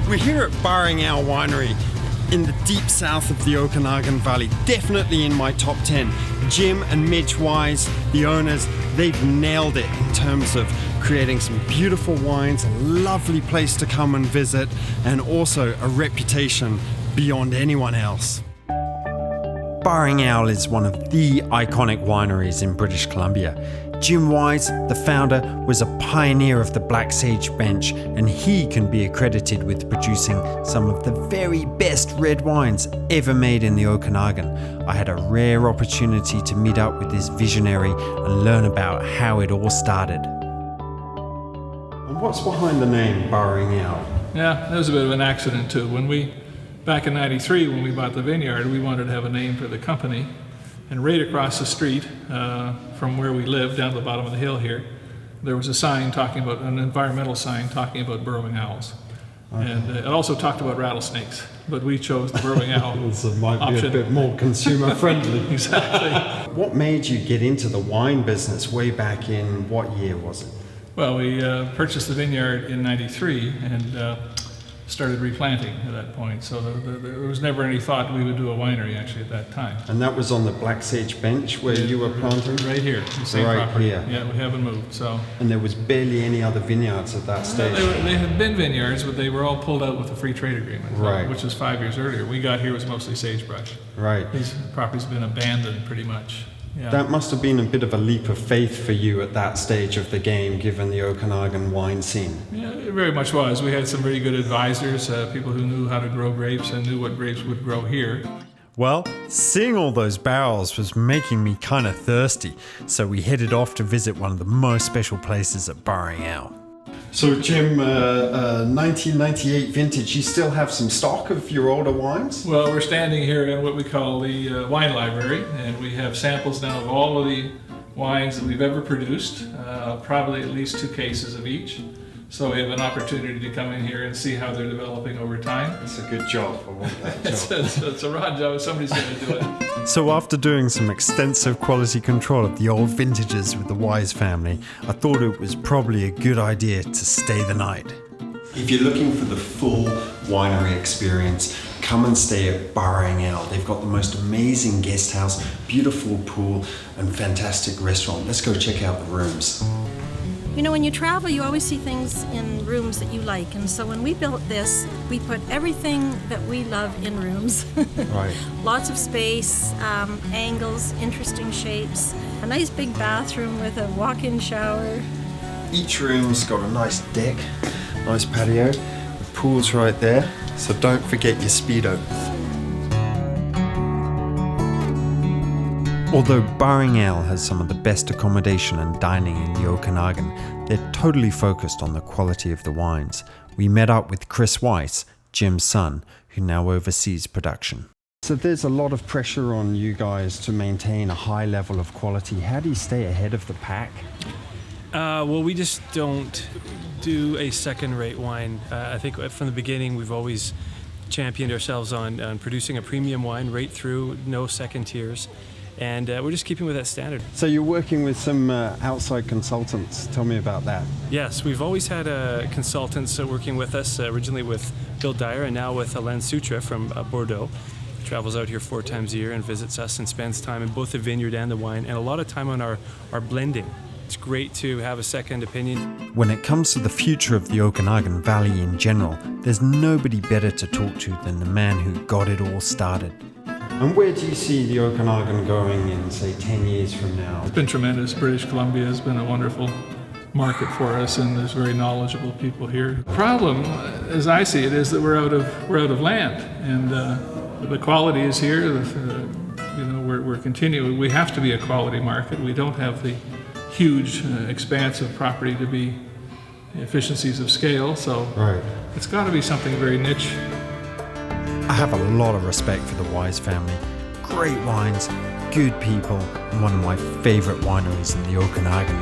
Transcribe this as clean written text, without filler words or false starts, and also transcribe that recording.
We're here at Burrowing Winery in the deep south of the Okanagan Valley, definitely in my top 10. Jim and Mitch Wise, the owners, they've nailed it in terms of creating some beautiful wines, a lovely place to come and visit, and also a reputation beyond anyone else. Burrowing Owl is one of the iconic wineries in British Columbia. Jim Wise, the founder, was a pioneer of the Black Sage bench, and he can be accredited with producing some of the very best red wines ever made in the Okanagan. I had a rare opportunity to meet up with this visionary and learn about how it all started. And what's behind the name Burrowing Owl? Yeah, that was a bit of an accident too. Back in '93, when we bought the vineyard, we wanted to have a name for the company. And right across the street from where we live, down the bottom of the hill here, there was a sign talking about, an environmental sign talking about burrowing owls. Okay. And it also talked about rattlesnakes, but we chose the burrowing owl So it might option. be a bit more consumer friendly. Exactly. What made you get into the wine business way back in, what year was it? Well, we purchased the vineyard in '93 and started replanting at that point. So there was never any thought we would do a winery actually at that time. And that was on the Black Sage bench where you were planting? Right here, the same right property. Here. Yeah, we haven't moved. So. And there was barely any other vineyards at that stage? They had been vineyards, but they were all pulled out with a free trade agreement, right. Which was 5 years earlier. We got here was mostly sagebrush. Right. These properties have been abandoned pretty much. Yeah. That must have been a bit of a leap of faith for you at that stage of the game, given the Okanagan wine scene. Yeah, it very much was. We had some very good advisors, people who knew how to grow grapes and knew what grapes would grow here. Well, seeing all those barrels was making me kind of thirsty, so we headed off to visit one of the most special places at Burrowing Owl. So Jim, 1998 vintage, you still have some stock of your older wines? Well, we're standing here in what we call the wine library, and we have samples now of all of the wines that we've ever produced, probably at least 2 cases of each. So we have an opportunity to come in here and see how they're developing over time. That's a good job. I want that job. It's a raw job. Somebody's going to do it. So after doing some extensive quality control of the old vintages with the Wise family, I thought it was probably a good idea to stay the night. If you're looking for the full winery experience, come and stay at Burrowing Owl. They've got the most amazing guest house, beautiful pool, and fantastic restaurant. Let's go check out the rooms. You know, when you travel, you always see things in rooms that you like. And so when we built this, we put everything that we love in rooms. Right. Lots of space, angles, interesting shapes, a nice big bathroom with a walk-in shower. Each room's got a nice deck, nice patio. The pool's right there, so don't forget your Speedo. Although Burrowing Owl has some of the best accommodation and dining in the Okanagan, they're totally focused on the quality of the wines. We met up with Chris Weiss, Jim's son, who now oversees production. So there's a lot of pressure on you guys to maintain a high level of quality. How do you stay ahead of the pack? Well, we just don't do a second-rate wine. I think from the beginning we've always championed ourselves on producing a premium wine right through, no second tiers. And we're just keeping with that standard. So you're working with some outside consultants. Tell me about that. Yes, we've always had consultants working with us, originally with Bill Dyer and now with Alain Sutra from Bordeaux. He travels out here 4 times a year and visits us and spends time in both the vineyard and the wine, and a lot of time on our blending. It's great to have a second opinion. When it comes to the future of the Okanagan Valley in general, there's nobody better to talk to than the man who got it all started. And where do you see the Okanagan going in, say, 10 years from now? It's been tremendous. British Columbia has been a wonderful market for us, and there's very knowledgeable people here. The problem, as I see it, is that we're out of land, and the quality is here. We're continuing. We have to be a quality market. We don't have the huge expanse of property to be efficiencies of scale, so right. It's got to be something very niche. I have a lot of respect for the Wise family. Great wines, good people, and one of my favorite wineries in the Okanagan.